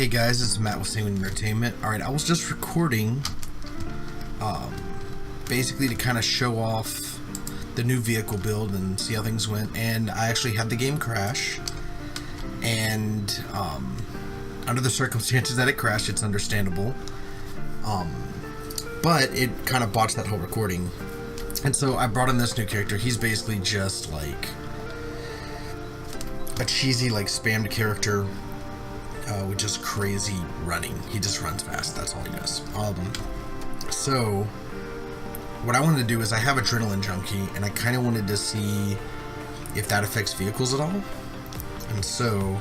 Hey guys, this is Matt with Sanguine Entertainment. Alright, I was just recording basically to kind of show off the new vehicle build and see how things went, and I actually had the game crash, and under the circumstances that it crashed, it's understandable, but it kind of botched that whole recording. And so I brought in this new character. He's basically just like a cheesy, like, spammed character with just crazy running. He just runs fast. That's all he does. So what I wanted to do is I have Adrenaline Junkie, and I kind of wanted to see if that affects vehicles at all. And so,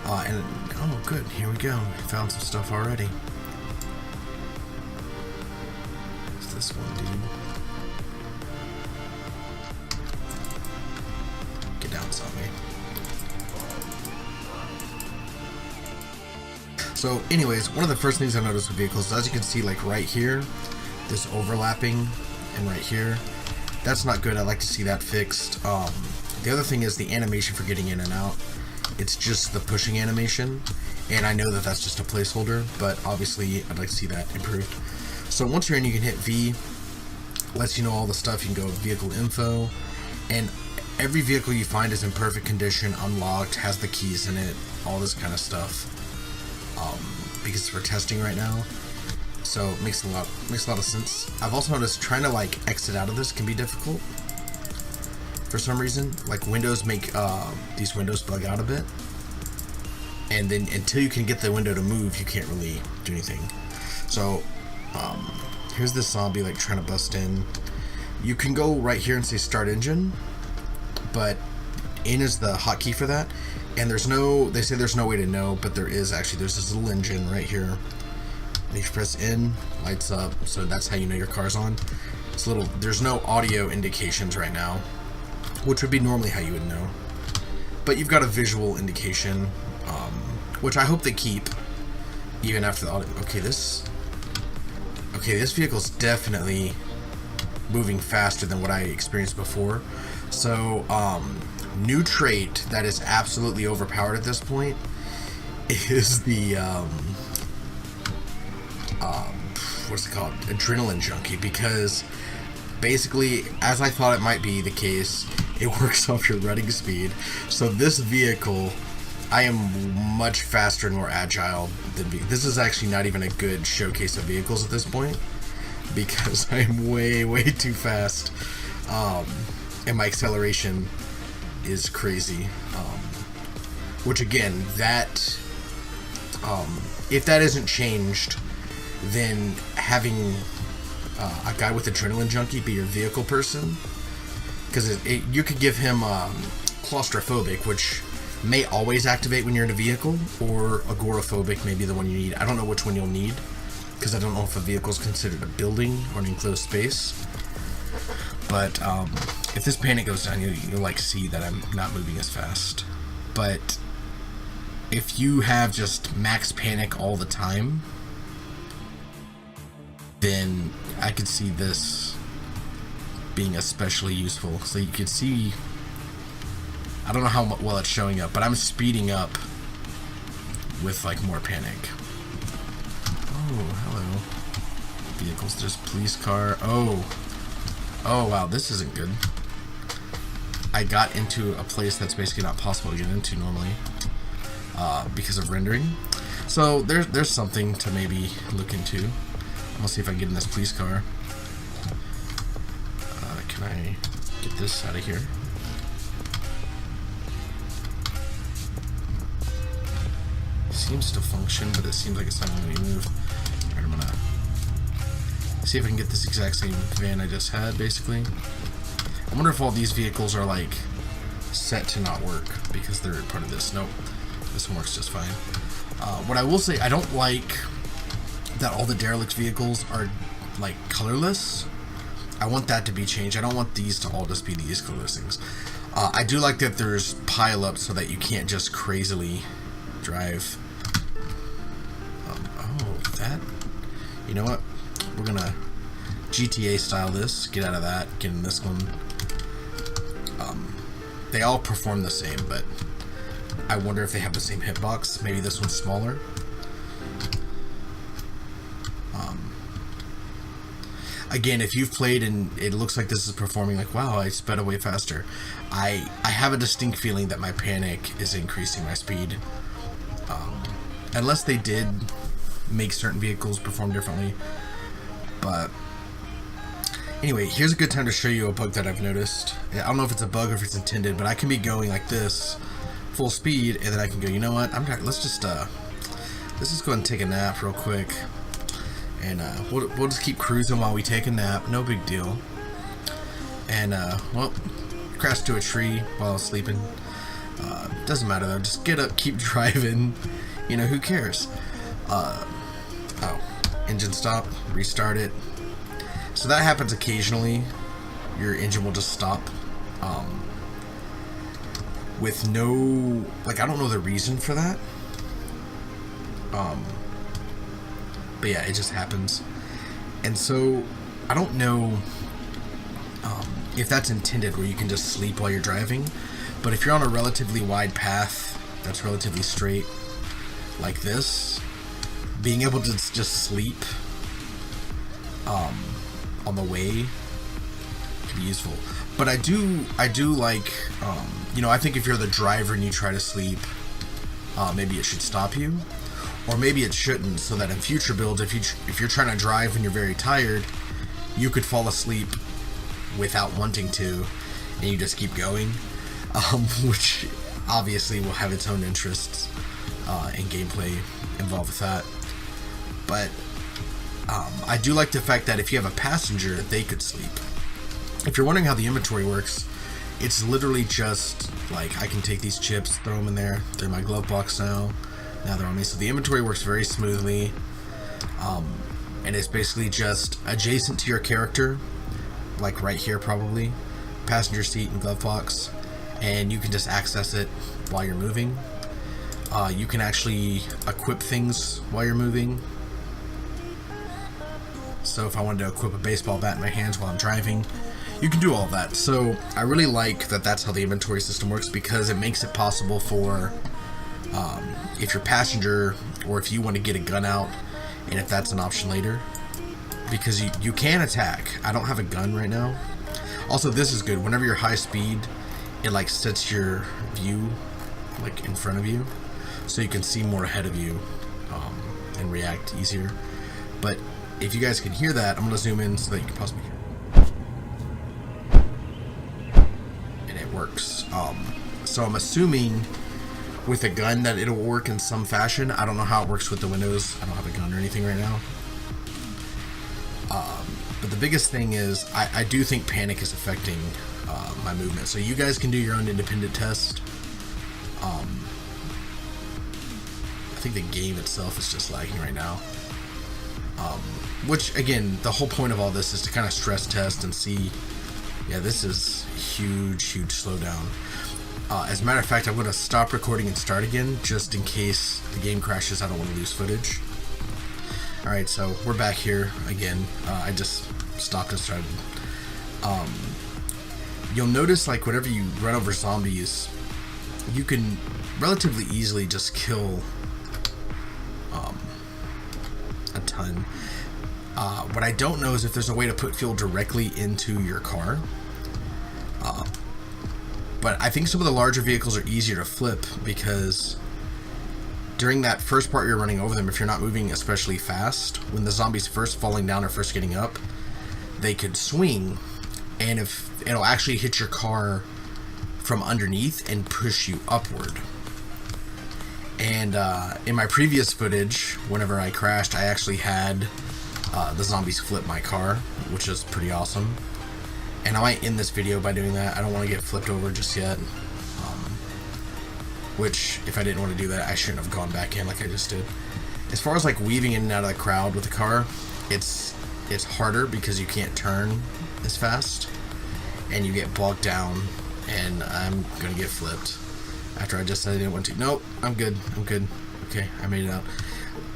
oh, good. Here we go. We found some stuff already. What's this one, dude? Get down, zombie. So anyways, one of the first things I noticed with vehicles is, as you can see, like right here, this overlapping, and right here, that's not good. I'd like to see that fixed. The other thing is the animation for getting in and out. It's just the pushing animation, and I know that that's just a placeholder, but obviously I'd like to see that improved. So once you're in, you can hit V, lets you know all the stuff. You can go vehicle info, and every vehicle you find is in perfect condition, unlocked, has the keys in it, all this kind of stuff. Because we're testing right now, so it makes a lot of sense. I've also noticed trying to like exit out of this can be difficult for some reason. Like windows make these windows bug out a bit, and then until you can get the window to move, you can't really do anything. So here's this zombie like trying to bust in. You can go right here and say start engine, but in is the hotkey for that, and there's no, they say there's no way to know, but there is actually. There's this little engine right here, and you press in, lights up, so that's how you know your car's on. It's little, there's no audio indications right now, which would be normally how you would know, but you've got a visual indication, which I hope they keep even after the audio. Okay, this vehicle's definitely moving faster than what I experienced before. So new trait that is absolutely overpowered at this point is the what's it called, Adrenaline Junkie, because basically, as I thought it might be the case, it works off your running speed. So this vehicle, I am much faster and more agile than this is actually not even a good showcase of vehicles at this point, because I am way too fast, and my acceleration is crazy, which again, that if that isn't changed, then having a guy with Adrenaline Junkie be your vehicle person, because you could give him claustrophobic, which may always activate when you're in a vehicle, or agoraphobic may be the one you need. I don't know which one you'll need, because I don't know if a vehicle is considered a building or an enclosed space. But if this panic goes down, you'll like see that I'm not moving as fast. But if you have just max panic all the time, then I could see this being especially useful. So you could see, I don't know how well it's showing up, but I'm speeding up with like more panic. Oh, hello. Vehicles, just police car. Oh wow, this isn't good. I got into a place that's basically not possible to get into normally because of rendering. So there's something to maybe look into. I'll see if I can get in this police car. Can I get this out of here? Seems to function, but it seems like it's not letting me move. Alright, I'm gonna see if I can get this exact same van I just had, basically. I wonder if all these vehicles are like set to not work because they're part of this. Nope, this one works just fine. What I will say, I don't like that all the derelict vehicles are like colorless. I want that to be changed. I don't want these to all just be these colorless things. I do like that there's pile-ups so that you can't just crazily drive. Oh, that, you know what? We're gonna GTA style this, get out of that, get in this one. They all perform the same, but I wonder if they have the same hitbox. Maybe this one's smaller. Again, if you've played and it looks like this is performing like, wow, I sped away faster, I have a distinct feeling that my panic is increasing my speed. Unless they did make certain vehicles perform differently. But anyway, here's a good time to show you a bug that I've noticed. I don't know if it's a bug or if it's intended, but I can be going like this, full speed, and then I can go, you know what, let's just go ahead and take a nap real quick. And we'll just keep cruising while we take a nap. No big deal. And well, crashed to a tree while I was sleeping. Doesn't matter though. Just get up, keep driving. You know, who cares? Oh, engine stop. Restart it. So that happens occasionally. Your engine will just stop. With no, like, I don't know the reason for that. But yeah, it just happens. And so I don't know if that's intended where you can just sleep while you're driving, but if you're on a relatively wide path that's relatively straight like this, being able to just sleep on the way can be useful. But I do like, you know, I think if you're the driver and you try to sleep, maybe it should stop you. Or maybe it shouldn't, so that in future builds, if you're trying to drive and you're very tired, you could fall asleep without wanting to, and you just keep going, which obviously will have its own interests and gameplay involved with that. But I do like the fact that if you have a passenger, they could sleep. If you're wondering how the inventory works, it's literally just like I can take these chips, throw them in there. They're in my glove box now. Now they're on me. So the inventory works very smoothly, and it's basically just adjacent to your character, like right here probably, passenger seat and glove box, and you can just access it while you're moving. You can actually equip things while you're moving. So if I wanted to equip a baseball bat in my hands while I'm driving, you can do all of that. So I really like that that's how the inventory system works, because it makes it possible for if you're passenger, or if you want to get a gun out, and if that's an option later, because you can attack. I don't have a gun right now. Also, this is good. Whenever you're high speed, it like sets your view like in front of you, so you can see more ahead of you and react easier. But if you guys can hear that, I'm going to zoom in so that you can possibly hear. And it works. So I'm assuming with a gun that it'll work in some fashion. I don't know how it works with the windows. I don't have a gun or anything right now. But the biggest thing is I do think panic is affecting my movement. So you guys can do your own independent test. I think the game itself is just lagging right now. Which, again, the whole point of all this is to kind of stress test and see, yeah, this is huge slowdown. As a matter of fact, I'm going to stop recording and start again, just in case the game crashes. I don't want to lose footage. Alright, so we're back here again. I just stopped and started. You'll notice, like, whenever you run over zombies, you can relatively easily just kill a ton. What I don't know is if there's a way to put fuel directly into your car. But I think some of the larger vehicles are easier to flip, because during that first part you're running over them, if you're not moving especially fast, when the zombie's first falling down or first getting up, they could swing, and if it'll actually hit your car from underneath and push you upward. And in my previous footage, whenever I crashed, I actually had the zombies flip my car, which is pretty awesome. And I might end this video by doing that. I don't want to get flipped over just yet. Which, if I didn't want to do that, I shouldn't have gone back in like I just did. As far as like weaving in and out of the crowd with the car, it's harder because you can't turn as fast, and you get bogged down, and I'm gonna get flipped after I just said I didn't want to. Nope, I'm good. Okay, I made it out.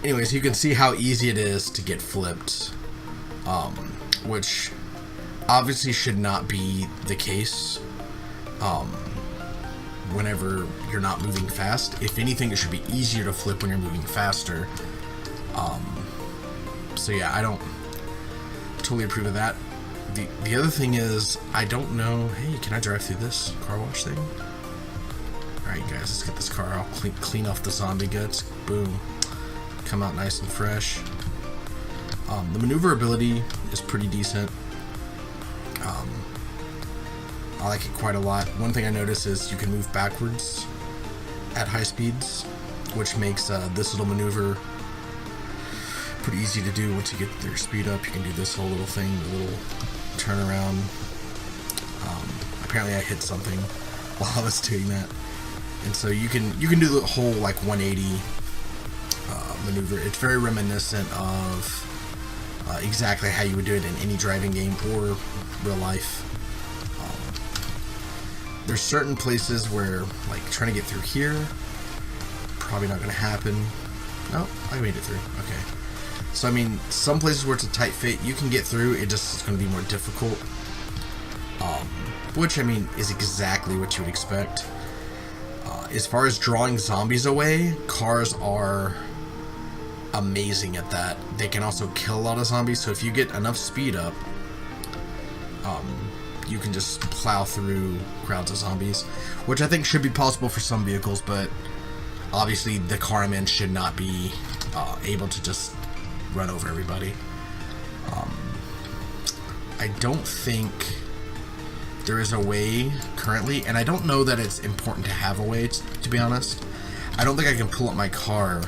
Anyways, you can see how easy it is to get flipped, which obviously should not be the case whenever you're not moving fast. If anything, it should be easier to flip when you're moving faster. So yeah, totally approve of that. The other thing is, I don't know. Hey, can I drive through this car wash thing? Alright guys, let's get this car. I'll clean off the zombie guts. Boom. Come out nice and fresh. The maneuverability is pretty decent. I like it quite a lot. One thing I notice is you can move backwards at high speeds, which makes this little maneuver pretty easy to do. Once you get your speed up, you can do this whole little thing, the little turnaround. Apparently I hit something while I was doing that. And so you can do the whole like 180 maneuver. It's very reminiscent of exactly how you would do it in any driving game or real life. There's certain places where, like, trying to get through here, probably not going to happen. Oh, I made it through. Okay. So, I mean, some places where it's a tight fit, you can get through. It just is going to be more difficult. Which, I mean, is exactly what you would expect. As far as drawing zombies away, cars are amazing at that. They can also kill a lot of zombies, so if you get enough speed up, you can just plow through crowds of zombies, which I think should be possible for some vehicles, but obviously the car I'm in should not be able to just run over everybody. I don't think there is a way currently, and I don't know that it's important to have a way, to be honest. I don't think I can pull up my car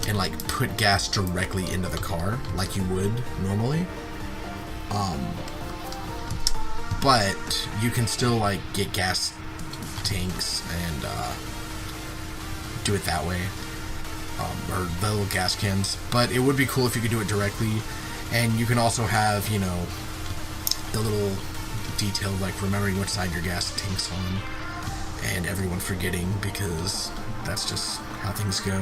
and like put gas directly into the car like you would normally. But you can still like get gas tanks and do it that way, or the little gas cans. But it would be cool if you could do it directly, and you can also have, you know, the little detail like remembering which side your gas tank's on, and everyone forgetting, because that's just how things go.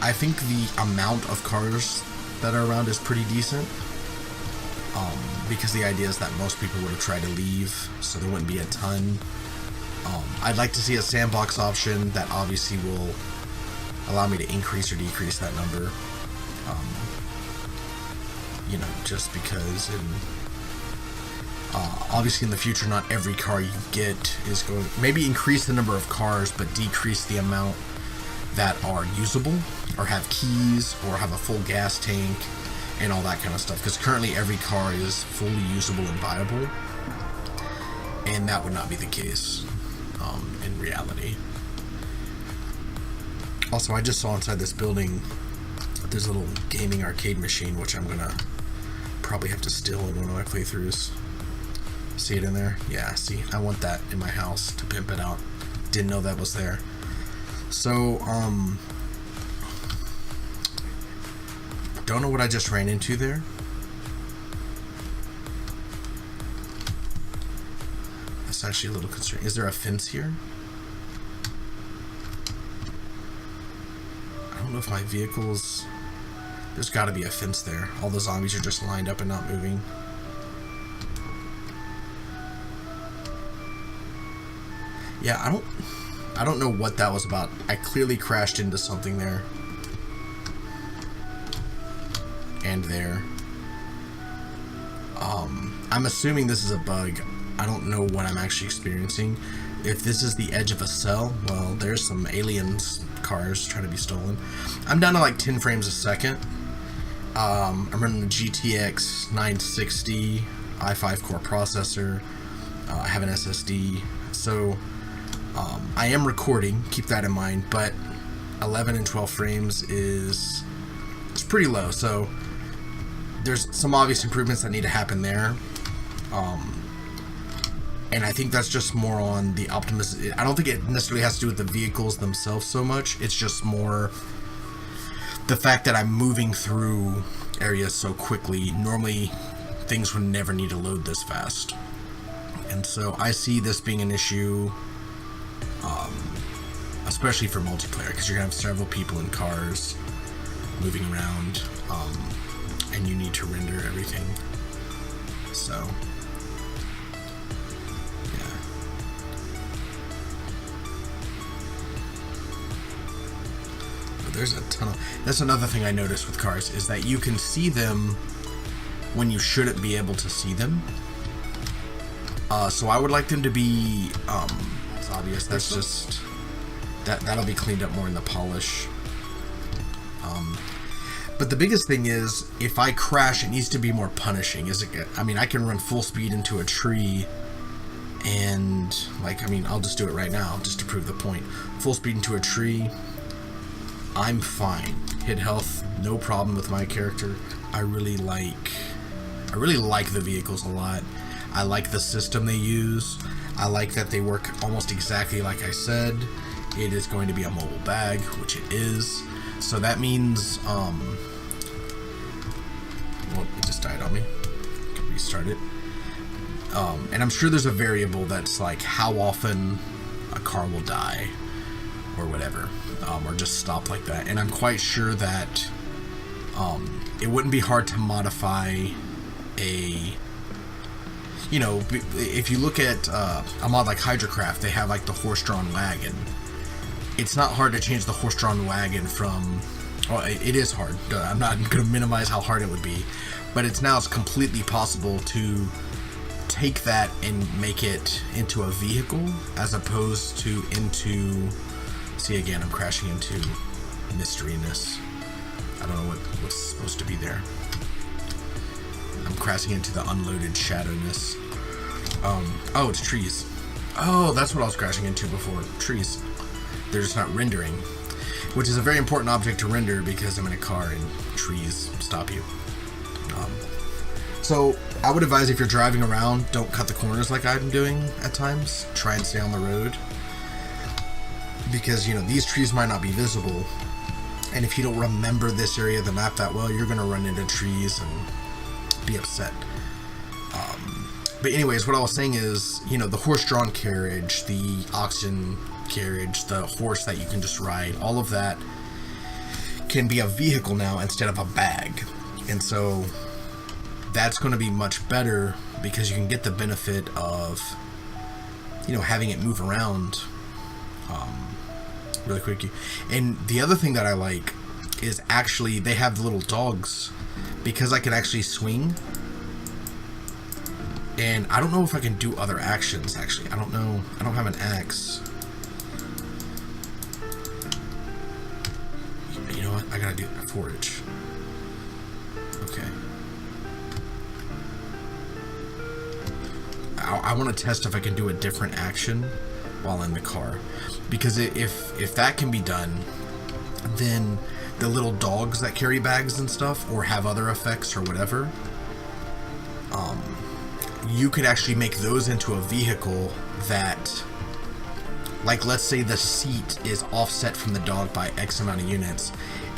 I think the amount of cars that are around is pretty decent. Because the idea is that most people would have tried to leave, so there wouldn't be a ton. I'd like to see a sandbox option that obviously will allow me to increase or decrease that number. You know, just because obviously in the future not every car you get is going, maybe increase the number of cars but decrease the amount that are usable or have keys or have a full gas tank and all that kind of stuff, because currently every car is fully usable and viable, and that would not be the case in reality. Also, I just saw inside this building there's a little gaming arcade machine, which I'm gonna probably have to steal in one of my playthroughs. See it in there? Yeah, see, I want that in my house to pimp it out. Didn't know that was there. So, don't know what I just ran into there. That's actually a little concerning. Is there a fence here? I don't know if my vehicle's... There's got to be a fence there. All the zombies are just lined up and not moving. Yeah, I don't know what that was about. I clearly crashed into something there. And there. I'm assuming this is a bug. I don't know what I'm actually experiencing. If this is the edge of a cell, well, there's some aliens cars trying to be stolen. I'm down to like 10 frames a second. I'm running the GTX 960 i5 core processor. I have an SSD, so I am recording. Keep that in mind. But 11 and 12 frames is pretty low. So there's some obvious improvements that need to happen there. And I think that's just more on the optimism. I don't think it necessarily has to do with the vehicles themselves so much. It's just more the fact that I'm moving through areas so quickly. Normally, things would never need to load this fast. And so I see this being an issue, especially for multiplayer, because you're going to have several people in cars moving around, and you need to render everything. So... there's a ton of... That's another thing I noticed with cars, is that you can see them when you shouldn't be able to see them. So I would like them to be... it's obvious, that's just... That'll be cleaned up more in the polish. But the biggest thing is, if I crash, it needs to be more punishing. I mean, I can run full speed into a tree, and, like, I mean, I'll just do it right now, just to prove the point. Full speed into a tree, I'm fine. Hit health, no problem with my character. I really like the vehicles a lot. I like the system they use. I like that they work almost exactly like I said. It is going to be a mobile bag, which it is. So that means, well, it just died on me. Can restart it. And I'm sure there's a variable that's like how often a car will die, or whatever, or just stop like that. And I'm quite sure that it wouldn't be hard to modify a, you know, if you look at a mod like Hydrocraft, they have like the horse-drawn wagon. It's not hard to change the horse-drawn wagon from... Well, it is hard. I'm not going to minimize how hard it would be. But it's completely possible to take that and make it into a vehicle as opposed to into... See, again, I'm crashing into mysteryness. I don't know what's supposed to be there. I'm crashing into the unloaded shadowness. Oh, it's trees. Oh, that's what I was crashing into before. Trees. They're just not rendering, which is a very important object to render because I'm in a car and trees stop you. So I would advise, if you're driving around, don't cut the corners like I'm doing at times. Try and stay on the road, because, you know, these trees might not be visible, and if you don't remember this area of the map that well, you're going to run into trees and be upset. But anyways, what I was saying is, you know, the horse-drawn carriage, the oxen carriage, the horse that you can just ride, all of that can be a vehicle now instead of a bag. And so that's going to be much better, because you can get the benefit of, you know, having it move around really quickly. And the other thing that I like is, actually, they have the little dogs, because I can actually swing. And I don't know if I can do other actions, actually. I don't know. I don't have an axe. You know what? I gotta do a forage. Okay. I want to test if I can do a different action while in the car. Because if that can be done, then the little dogs that carry bags and stuff, or have other effects or whatever, you could actually make those into a vehicle that, like, let's say the seat is offset from the dog by X amount of units,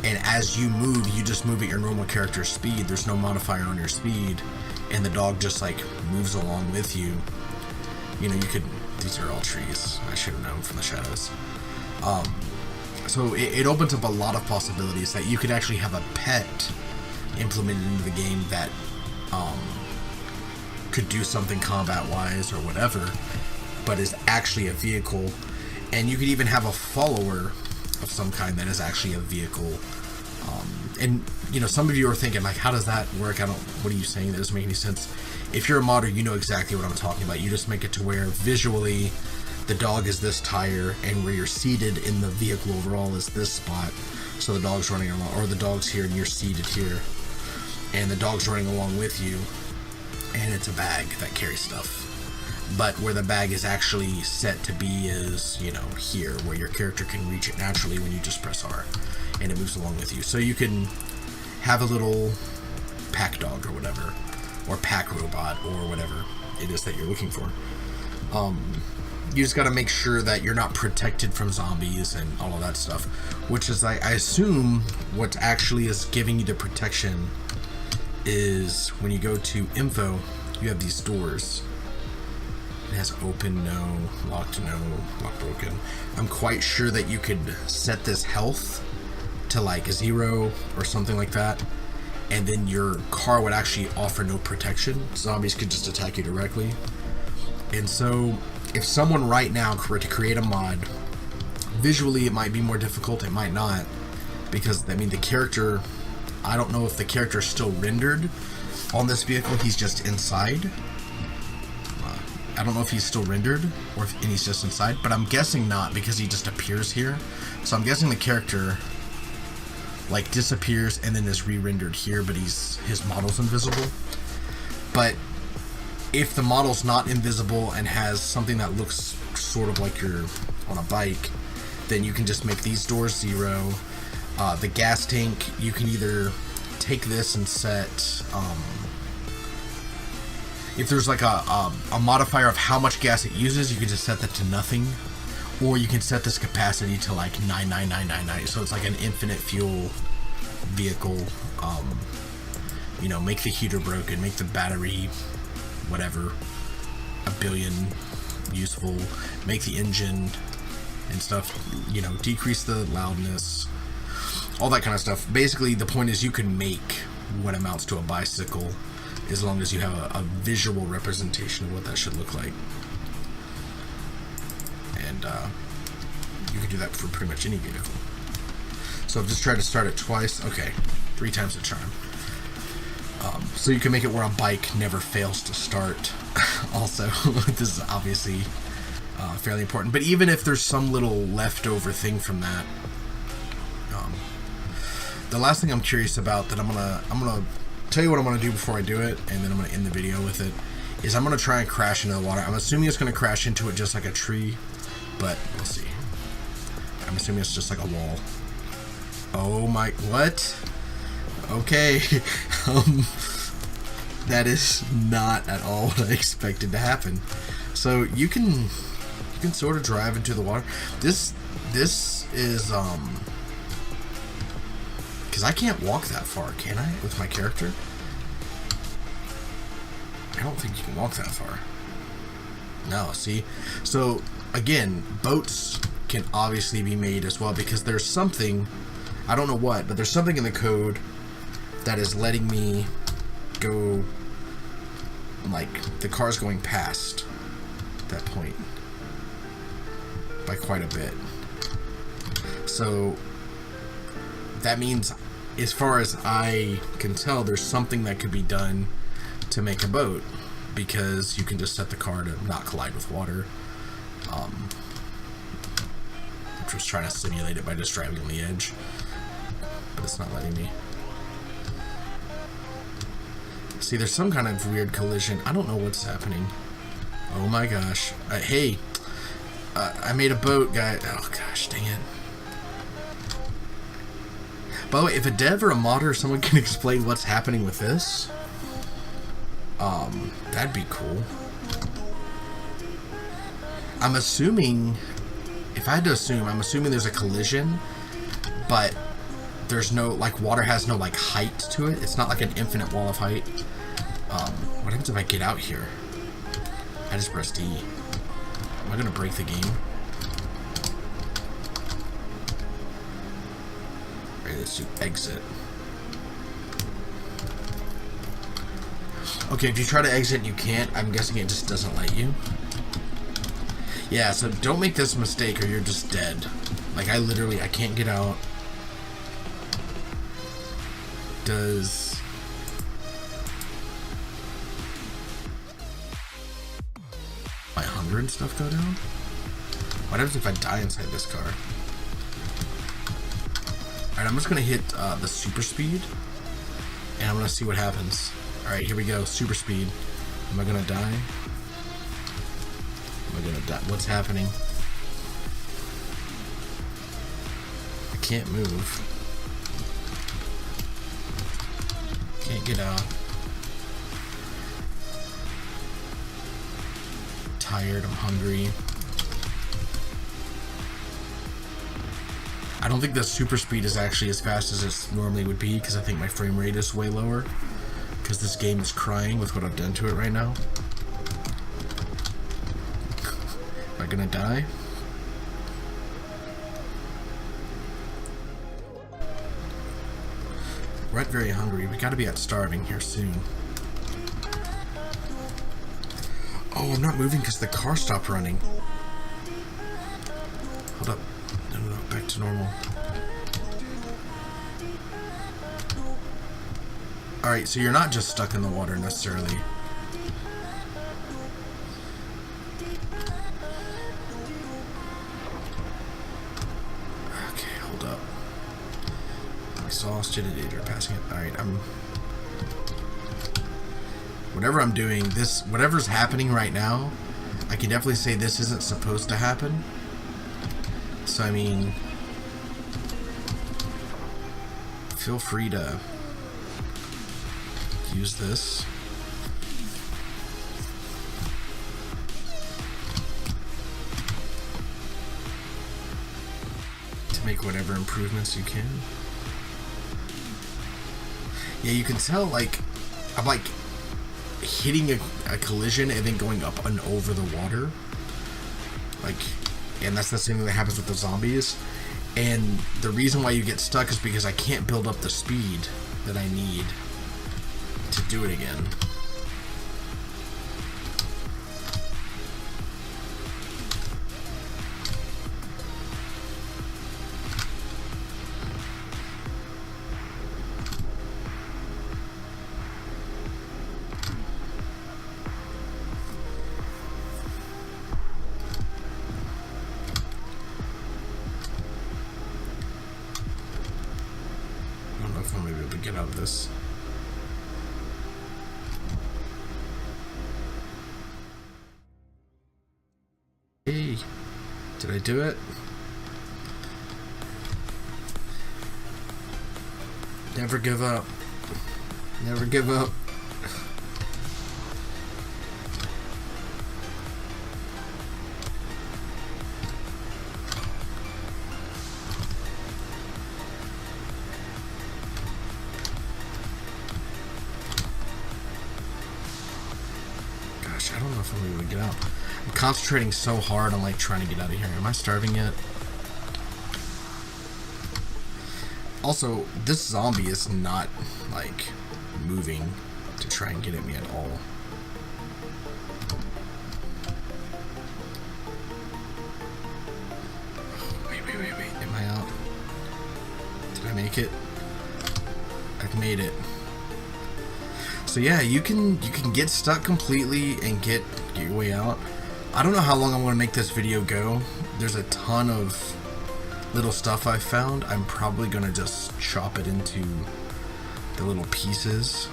and as you move, you just move at your normal character's speed. There's no modifier on your speed, and the dog just, like, moves along with you. You know, you could... These are all trees. I should have known from the shadows. So it opens up a lot of possibilities that you could actually have a pet implemented into the game that could do something combat-wise or whatever, but is actually a vehicle. And you could even have a follower of some kind that is actually a vehicle. And, you know, some of you are thinking, like, how does that work? What are you saying? That doesn't make any sense. If you're a modder, you know exactly what I'm talking about. You just make it to where visually the dog is this tire, and where you're seated in the vehicle overall is this spot. So the dog's running along, or the dog's here and you're seated here, and the dog's running along with you, and it's a bag that carries stuff. But where the bag is actually set to be is, you know, here, where your character can reach it naturally when you just press R, and it moves along with you. So you can have a little pack dog or whatever, or pack robot, or whatever it is that you're looking for. You just got to make sure that you're not protected from zombies and all of that stuff, which is, I assume, what actually is giving you the protection is when you go to info, you have these doors. It has open, no, locked, broken. I'm quite sure that you could set this health to like 0 or something like that, and then your car would actually offer no protection. Zombies could just attack you directly. And so if someone right now were to create a mod, visually it might be more difficult, it might not, because, I mean, the character, I don't know if the character is still rendered on this vehicle. He's just inside. I don't know if he's still rendered or if and he's just inside, but I'm guessing not, because he just appears here. So I'm guessing the character like disappears and then is re-rendered here, but his model's invisible. But if the model's not invisible and has something that looks sort of like you're on a bike, then you can just make these doors 0. The gas tank, you can either take this and set, if there's like a modifier of how much gas it uses, you can just set that to nothing, or you can set this capacity to like 99999, so it's like an infinite fuel vehicle. You know, make the heater broken, make the battery whatever, a billion useful, make the engine and stuff, you know, decrease the loudness, all that kind of stuff. Basically, the point is you can make what amounts to a bicycle as long as you have a visual representation of what that should look like. And you can do that for pretty much any vehicle. So I've just tried to start it twice. Okay, 3 times the charm. So you can make it where a bike never fails to start. Also, this is obviously fairly important. But even if there's some little leftover thing from that, the last thing I'm curious about that I'm gonna tell you what I'm gonna do before I do it, and then I'm gonna end the video with it, is I'm gonna try and crash into the water. I'm assuming it's gonna crash into it just like a tree, but we'll see. I'm assuming it's just like a wall. Oh my, what? Okay. That is not at all what I expected to happen. So you can sort of drive into the water. This is because I can't walk that far, can I, with my character? I don't think you can walk that far. No, see? So again, boats can obviously be made as well, because there's something, I don't know what, but there's something in the code that is letting me go, like, the car's going past that point by quite a bit. So that means, as far as I can tell, there's something that could be done to make a boat, because you can just set the car to not collide with water. I'm just trying to simulate it by just driving on the edge, but it's not letting me. See, there's some kind of weird collision. I don't know what's happening. Oh my gosh. Hey, I made a boat, guy. Oh gosh, dang it. By the way, if a dev or a modder or someone can explain what's happening with this, that'd be cool. I'm assuming, if I had to assume, I'm assuming there's a collision, but there's no, like, water has no, like, height to it. It's not like an infinite wall of height. What happens if I get out here? I just pressed E. Am I gonna break the game? Alright, let's do exit. Okay, if you try to exit and you can't, I'm guessing it just doesn't let you. Yeah, so don't make this mistake or you're just dead. Like, I can't get out. Does my hunger and stuff go down? What happens if I die inside this car? Alright, I'm just gonna hit the super speed, and I'm gonna see what happens. Alright, here we go, super speed. Am I gonna die? Am I gonna die? What's happening? I can't move. Can't get out. Tired, I'm hungry. I don't think the super speed is actually as fast as it normally would be, because I think my frame rate is way lower, because this game is crying with what I've done to it right now. Am I gonna die? We're at very hungry. We gotta be at starving here soon. Oh, I'm not moving because the car stopped running. Hold up. No, back to normal. Alright, so you're not just stuck in the water necessarily. Okay, hold up. Exhausted, danger, passing it. Alright, whatever I'm doing, whatever's happening right now, I can definitely say this isn't supposed to happen. So, I mean, feel free to use this. To make whatever improvements you can. Yeah, you can tell, like, I'm like hitting a collision and then going up and over the water. Like, and that's the same thing that happens with the zombies. And the reason why you get stuck is because I can't build up the speed that I need to do it again. I don't know if I'm able to get out of this. Hey, did I do it? Never give up. Never give up. Gosh, I don't know if I'm able to get out. I'm concentrating so hard on like trying to get out of here. Am I starving yet? Also, this zombie is not like moving to try and get at me at all. Wait. Am I out? Did I make it? I've made it. So yeah, you can get stuck completely and get your way out. I don't know how long I'm going to make this video go. There's a ton of little stuff I found. I'm probably going to just chop it into the little pieces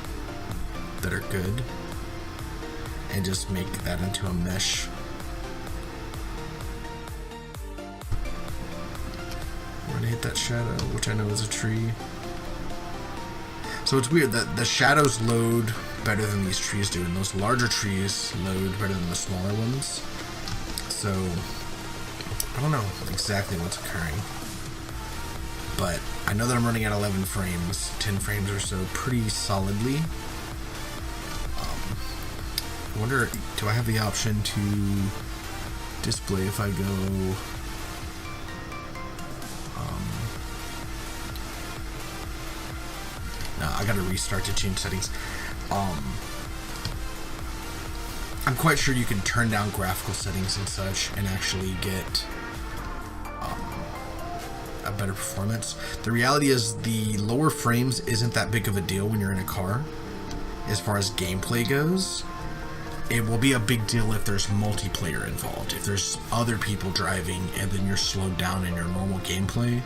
that are good and just make that into a mesh. We're going to hit that shadow, which I know is a tree. So it's weird that the shadows load better than these trees do, and those larger trees load better than the smaller ones. So I don't know exactly what's occurring, but I know that I'm running at 11 frames, 10 frames or so, pretty solidly. I wonder, do I have the option to display if I go no, I gotta restart to change settings. I'm quite sure you can turn down graphical settings and such and actually get a better performance. The reality is the lower frames isn't that big of a deal when you're in a car. As far as gameplay goes, it will be a big deal if there's multiplayer involved. If there's other people driving and then you're slowed down in your normal gameplay,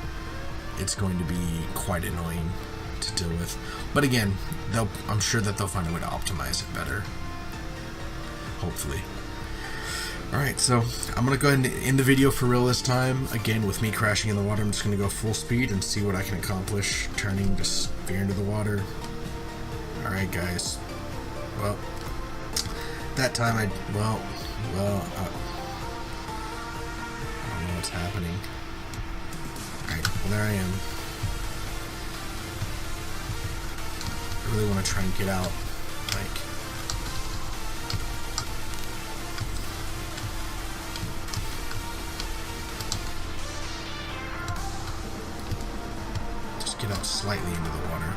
it's going to be quite annoying to deal with. But again, I'm sure that they'll find a way to optimize it better. Hopefully. Alright, so I'm going to go ahead and end the video for real this time. Again, with me crashing in the water, I'm just going to go full speed and see what I can accomplish. Turning, just veer into the water. Alright, guys. Well, that time I don't know what's happening. Alright, well there I am. I really want to try and get out, like, just get out slightly into the water.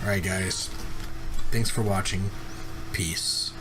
Alright guys, thanks for watching. Peace.